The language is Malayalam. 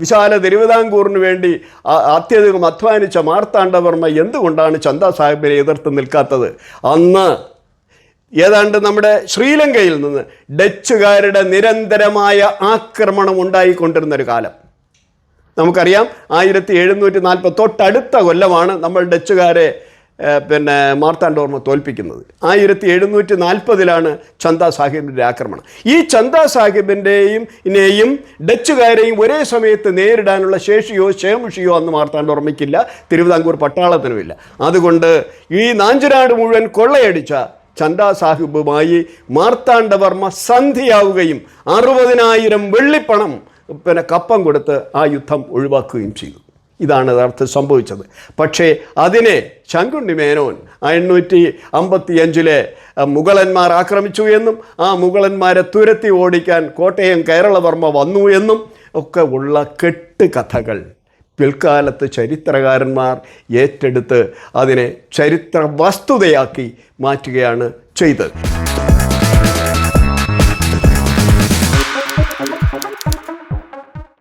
വിശാല തിരുവിതാംകൂറിന് വേണ്ടി അത്യധികം അധ്വാനിച്ച മാർത്താണ്ഡവർമ്മ എന്തുകൊണ്ടാണ് ചന്ദ സാഹിബിനെ എതിർത്ത് നിൽക്കാത്തത്? അന്ന് ഏതാണ്ട് നമ്മുടെ ശ്രീലങ്കയിൽ നിന്ന് ഡച്ചുകാരുടെ നിരന്തരമായ ആക്രമണം ഉണ്ടായിക്കൊണ്ടിരുന്നൊരു കാലം നമുക്കറിയാം. 1740 തൊട്ടടുത്ത കൊല്ലമാണ് നമ്മൾ ഡച്ചുകാരെ മാർത്താണ്ഡവർമ്മ തോൽപ്പിക്കുന്നത്. 1740 ചന്ദ സാഹിബിൻ്റെ ആക്രമണം. ഈ ചന്ദ സാഹിബിൻ്റെയും ഡച്ചുകാരെയും ഒരേ സമയത്ത് നേരിടാനുള്ള ശേഷിയോ ക്ഷേമുഷിയോ അന്ന് മാർത്താണ്ഡവർമ്മയ്ക്കില്ല, തിരുവിതാംകൂർ പട്ടാളത്തിനുമില്ല. അതുകൊണ്ട് ഈ നാഞ്ചനാട് മുഴുവൻ കൊള്ളയടിച്ച ചന്ദ സാഹിബുമായി മാർത്താണ്ഡവർമ്മ സന്ധിയാവുകയും 60,000 വെള്ളിപ്പണം കപ്പം കൊടുത്ത് ആ യുദ്ധം ഒഴിവാക്കുകയും ചെയ്തു. ഇതാണ് യഥാർത്ഥം സംഭവിച്ചത്. പക്ഷേ അതിനെ ശങ്കുണ്ണി മേനോൻ 855 മുഗളന്മാർ ആക്രമിച്ചു എന്നും ആ മുഗളന്മാരെ തുരത്തി ഓടിക്കാൻ കോട്ടയം കേരളവർമ്മ വന്നു എന്നും ഒക്കെ ഉള്ള കെട്ടുകഥകൾ പിൽക്കാലത്ത് ചരിത്രകാരന്മാർ ഏറ്റെടുത്ത് അതിനെ ചരിത്ര വസ്തുതയാക്കി മാറ്റുകയാണ് ചെയ്തത്.